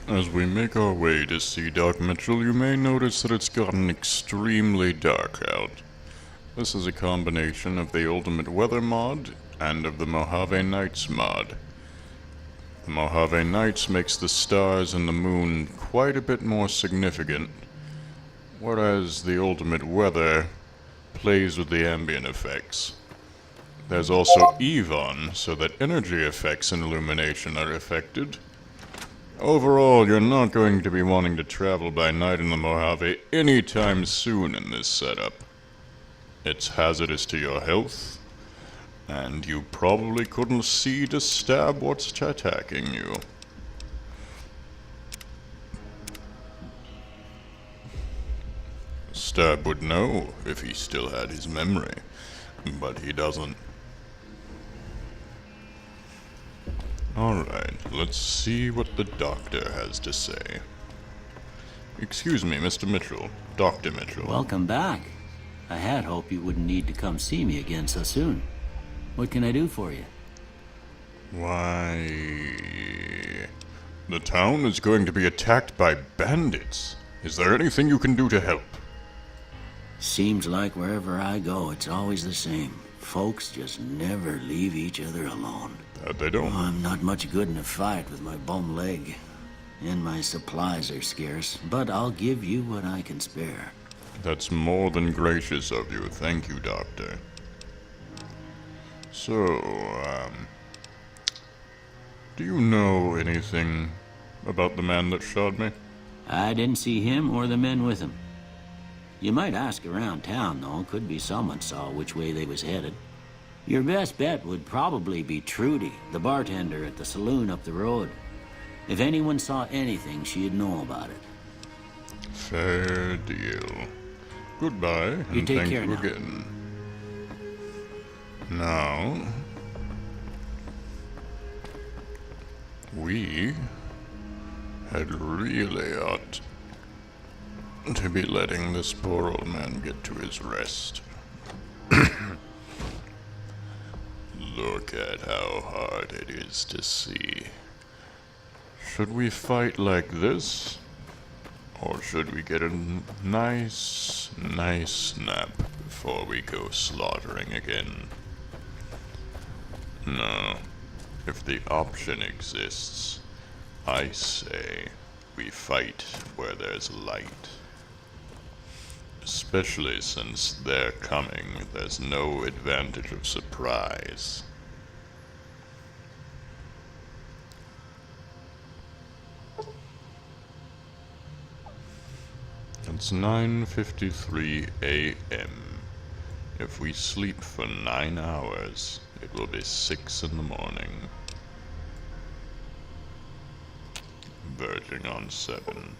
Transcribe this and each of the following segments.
As we make our way to Sea Dark Mitchell, you may notice that it's gotten extremely dark out. This is a combination of the Ultimate Weather mod and of the Mojave Nights mod. The Mojave Nights makes the stars and the moon quite a bit more significant, whereas the Ultimate Weather plays with the ambient effects. There's also Eve on, so that energy effects and illumination are affected. Overall, you're not going to be wanting to travel by night in the Mojave anytime soon in this setup. It's hazardous to your health, and you probably couldn't see to stab what's attacking you. Stabb would know if he still had his memory, but he doesn't. Alright, let's see what the doctor has to say. Excuse me, Mr. Mitchell. Dr. Mitchell. Welcome back. I had hoped you wouldn't need to come see me again so soon. What can I do for you? Why... the town is going to be attacked by bandits. Is there anything you can do to help? Seems like wherever I go, it's always the same. Folks just never leave each other alone. They don't. Oh, I'm not much good in a fight with my bum leg. And my supplies are scarce, but I'll give you what I can spare. That's more than gracious of you. Thank you, Doctor. So, do you know anything about the man that shot me? I didn't see him or the men with him. You might ask around town, though. Could be someone saw which way they was headed. Your best bet would probably be Trudy, the bartender at the saloon up the road. If anyone saw anything, she'd know about it. Fair deal. Goodbye, You and take thank care you now. again. Now, we had really ought to be letting this poor old man get to his rest. Look at how hard it is to see. Should we fight like this? Or should we get a nice nap before we go slaughtering again? No. If the option exists, I say we fight where there's light. Especially since they're coming, there's no advantage of surprise. It's 9:53 a.m. If we sleep for 9 hours, it will be 6 in the morning. Verging on 7.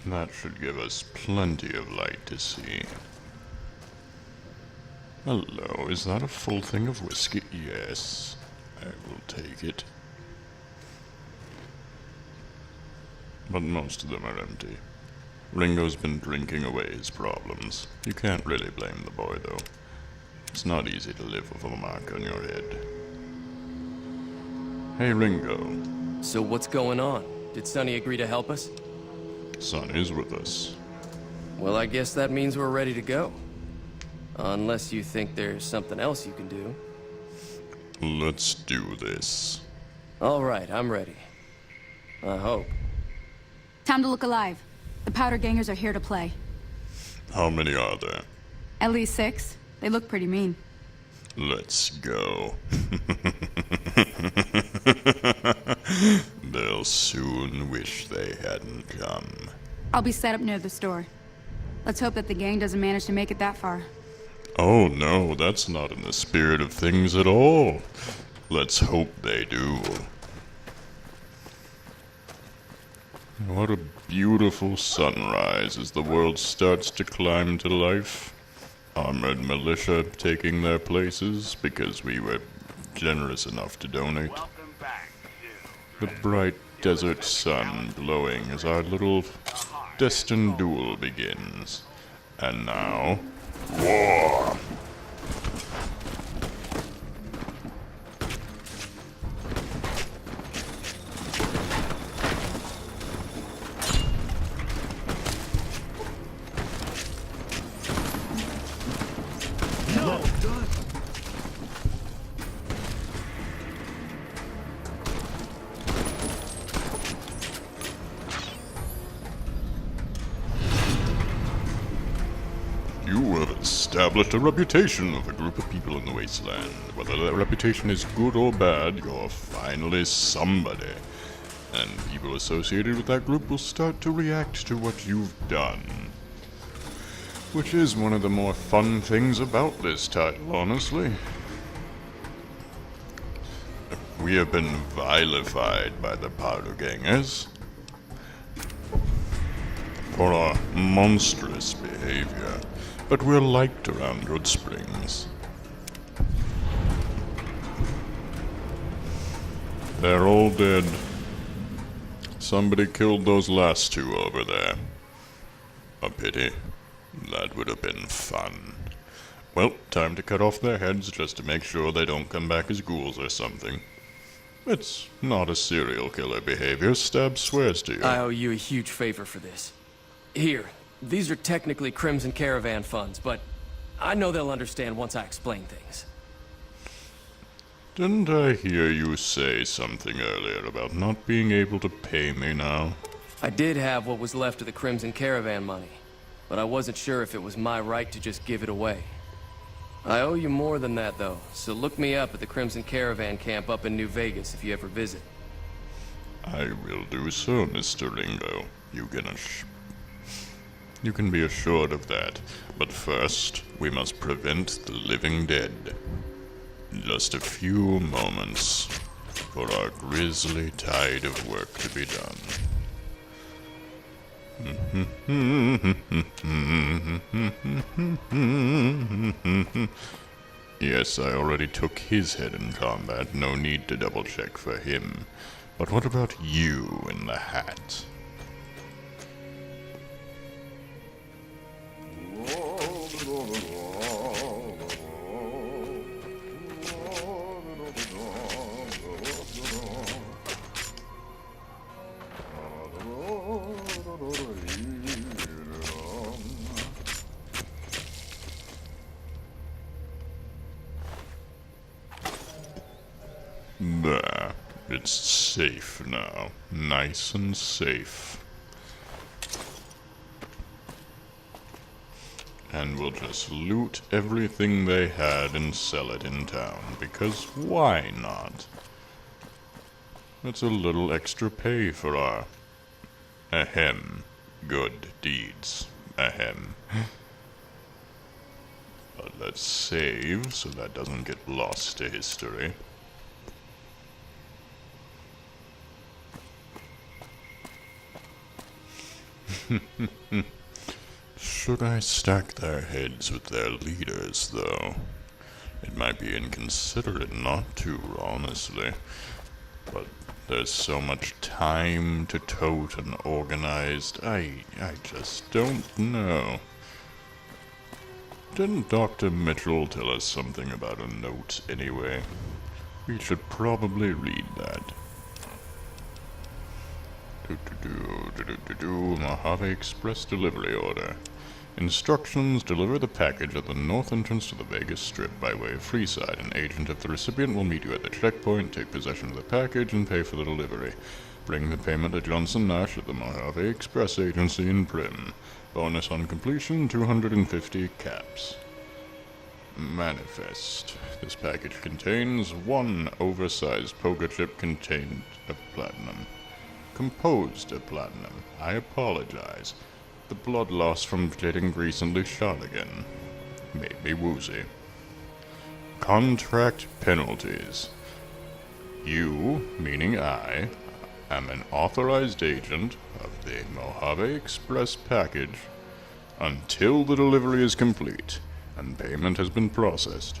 That should give us plenty of light to see. Hello, is that a full thing of whiskey? Yes, I will take it. But most of them are empty. Ringo's been drinking away his problems. You can't really blame the boy, though. It's not easy to live with a mark on your head. Hey, Ringo. So what's going on? Did Sonny agree to help us? Son is with us. Well, I guess that means we're ready to go. Unless you think there's something else you can do. Let's do this. All right, I'm ready. I hope. Time to look alive. The powder gangers are here to play. How many are there? At least 6. They look pretty mean. Let's go. They'll soon wish they hadn't come. I'll be set up near the store. Let's hope that the gang doesn't manage to make it that far. Oh no, that's not in the spirit of things at all. Let's hope they do. What a beautiful sunrise as the world starts to climb to life. Armored militia taking their places because we were generous enough to donate. The bright desert sun glowing as our little destined duel begins. And now, war! You have established a reputation with a group of people in the wasteland. Whether that reputation is good or bad, you're finally somebody. And people associated with that group will start to react to what you've done. Which is one of the more fun things about this title, honestly. We have been vilified by the powder gangers for our monstrous behavior. But we're liked around Good Springs. They're all dead. Somebody killed those last two over there. A pity. That would have been fun. Well, time to cut off their heads just to make sure they don't come back as ghouls or something. It's not a serial killer behavior, Stabb swears to you. I owe you a huge favor for this. Here. These are technically Crimson Caravan funds, but I know they'll understand once I explain things. Didn't I hear you say something earlier about not being able to pay me now? I did have what was left of the Crimson Caravan money, but I wasn't sure if it was my right to just give it away. I owe you more than that, though, so look me up at the Crimson Caravan camp up in New Vegas if you ever visit. I will do so, Mr. Ringo. You can be assured of that. But first, we must prevent the living dead. Just a few moments for our grisly tide of work to be done. Yes, I already took his head in combat. No need to double check for him. But what about you in the hat? There. It's safe now. Nice and safe. And we'll just loot everything they had and sell it in town, because why not? That's a little extra pay for our good deeds. But let's save so that doesn't get lost to history. Should I stack their heads with their leaders, though? It might be inconsiderate not to, honestly. But there's so much time to tote and organized, I just don't know. Didn't Dr. Mitchell tell us something about a note, anyway? We should probably read that. Mojave Express delivery order. Instructions: deliver the package at the north entrance to the Vegas Strip by way of Freeside. An agent of the recipient will meet you at the checkpoint, take possession of the package, and pay for the delivery. Bring the payment to Johnson Nash at the Mojave Express Agency in Prim. Bonus on completion, 250 caps. Manifest. This package contains one oversized poker chip contained of platinum. Composed of platinum. I apologize. The blood loss from getting recently shot again made me woozy. Contract penalties. You, meaning I, am an authorized agent of the Mojave Express package until the delivery is complete and payment has been processed.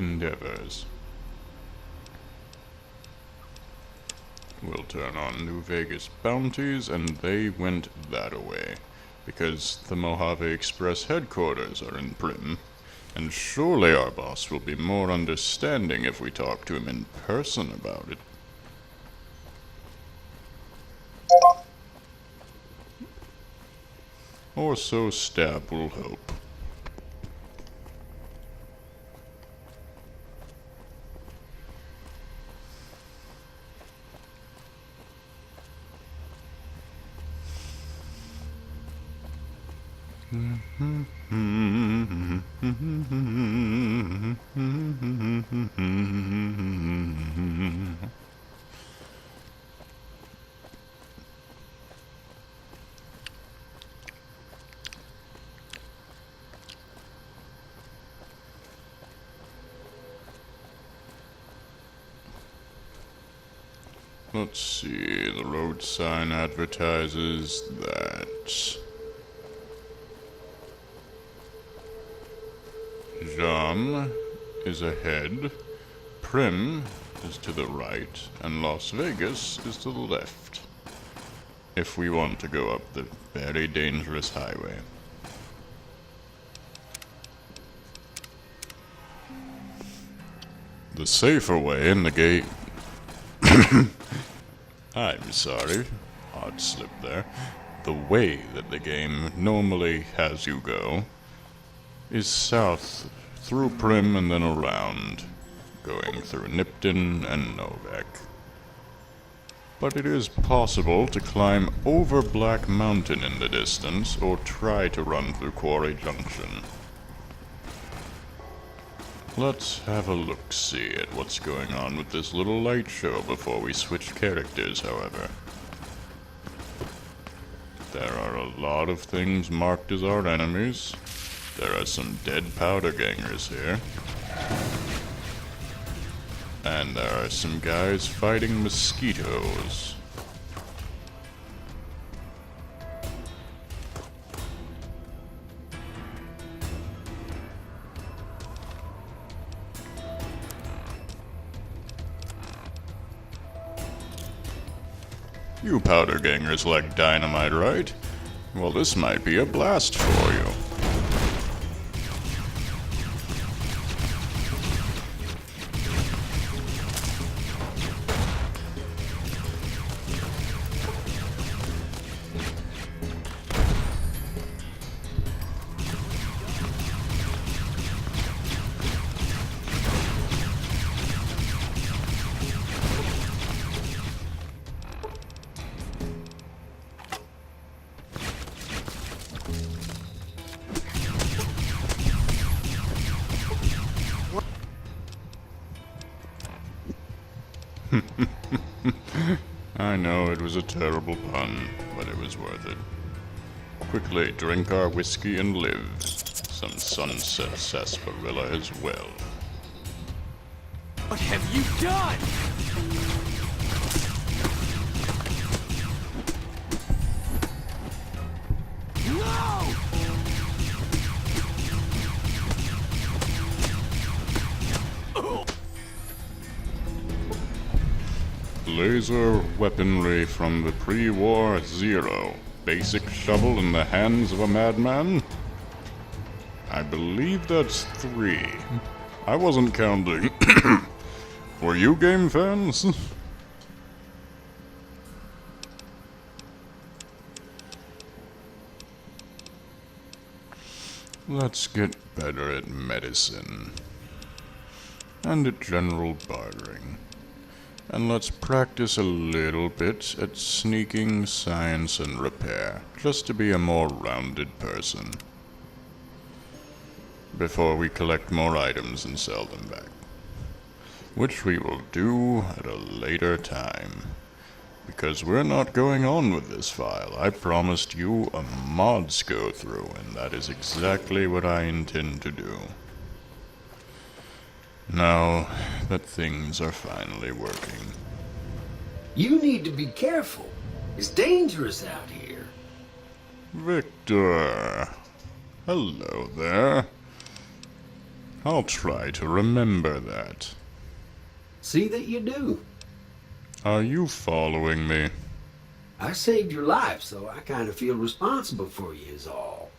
endeavors. We'll turn on New Vegas bounties, and they went that-a-way, because the Mojave Express headquarters are in Prim, and surely our boss will be more understanding if we talk to him in person about it. Or so Stabb will hope. Let's see, the road sign advertises that Jam is ahead, Prim is to the right, and Las Vegas is to the left, if we want to go up the very dangerous highway. The safer way in the gate... I'm sorry, odd slip there. The way that the game normally has you go is south, through Prim and then around, going through Nipton and Novak. But it is possible to climb over Black Mountain in the distance, or try to run through Quarry Junction. Let's have a look-see at what's going on with this little light show before we switch characters, however. There are a lot of things marked as our enemies. There are some dead powder gangers here. And there are some guys fighting mosquitoes. You powder gangers like dynamite, right? Well, this might be a blast for you. I know it was a terrible pun, but it was worth it. Quickly drink our whiskey and live. Some sunset sarsaparilla as well. What have you done? No! Laser weaponry from the pre-war Zero. Basic shovel in the hands of a madman? I believe that's 3. I wasn't counting. Were you game fans? Let's get better at medicine. And at general bartering. And let's practice a little bit at sneaking, science, and repair, just to be a more rounded person. Before we collect more items and sell them back. Which we will do at a later time. Because we're not going on with this file. I promised you a mods go through, and that is exactly what I intend to do. Now that things are finally working. You need to be careful. It's dangerous out here. Victor. Hello there. I'll try to remember that. See that you do. Are you following me? I saved your life, so I kind of feel responsible for you is all.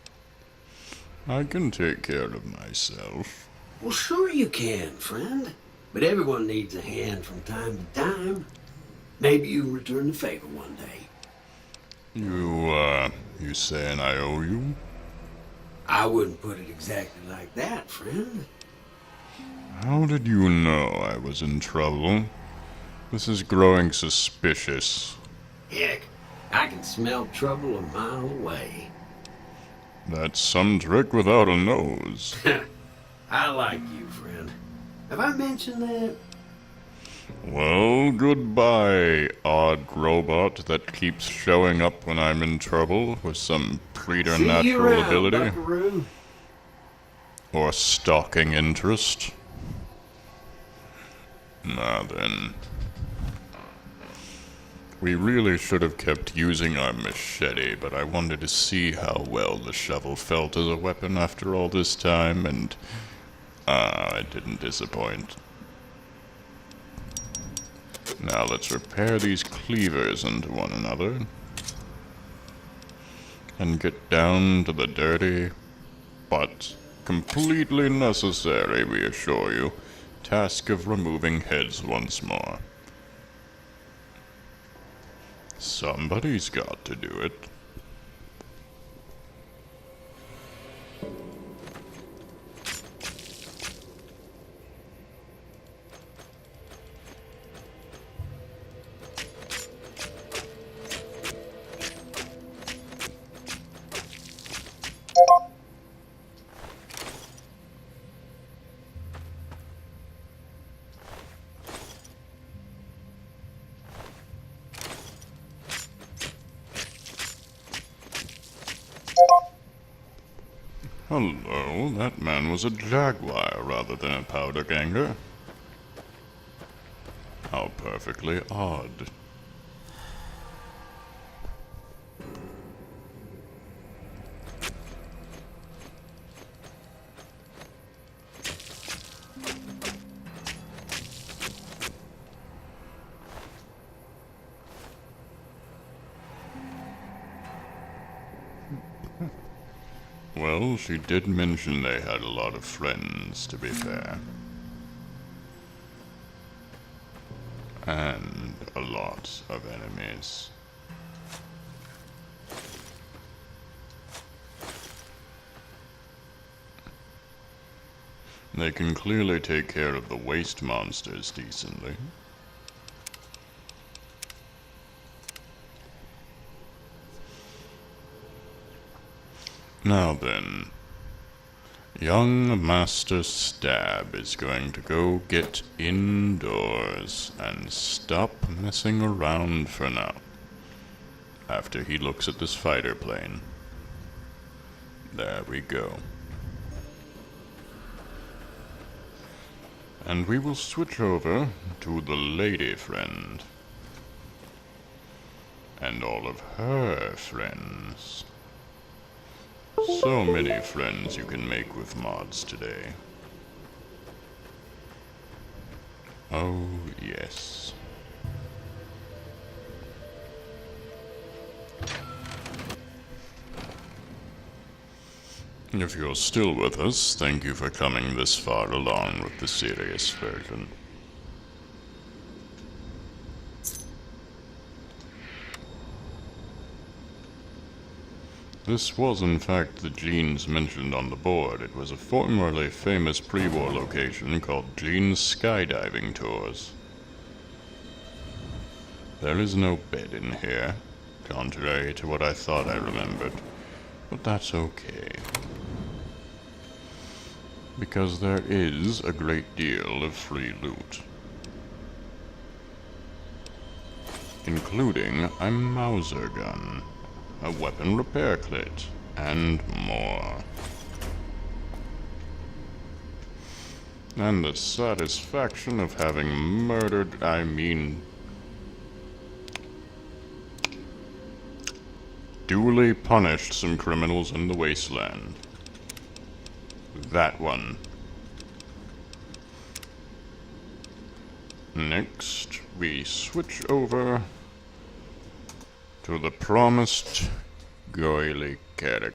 I can take care of myself. Well, sure you can, friend. But everyone needs a hand from time to time. Maybe you return the favor one day. You saying I owe you? I wouldn't put it exactly like that, friend. How did you know I was in trouble? This is growing suspicious. Heck, I can smell trouble a mile away. That's some trick without a nose. I like you, friend. Have I mentioned that? Well, goodbye, odd robot that keeps showing up when I'm in trouble with some See you preternatural around, ability buckaroo. or stalking interest. Now then. We really should have kept using our machete, but I wanted to see how well the shovel felt as a weapon after all this time, and it didn't disappoint. Now let's repair these cleavers into one another, and get down to the dirty, but completely necessary, we assure you, task of removing heads once more. Somebody's got to do it. Hello, that man was a jaguar rather than a powder ganger. How perfectly odd. Well, she did mention they had a lot of friends, to be fair. And a lot of enemies. They can clearly take care of the waste monsters decently. Now then, young Master Stabb is going to go get indoors and stop messing around for now, after he looks at this fighter plane. There we go. And we will switch over to the lady friend, and all of her friends. So many friends you can make with mods today. Oh, yes. If you're still with us, thank you for coming this far along with the serious version. This was in fact the Gene's mentioned on the board. It was a formerly famous pre-war location called Gene's Skydiving Tours. There is no bed in here, contrary to what I thought I remembered, but that's okay. Because there is a great deal of free loot. Including a Mauser gun, a weapon repair kit, and more. And the satisfaction of having murdered, duly punished some criminals in the wasteland. That one Next, we switch over to the promised Goily character.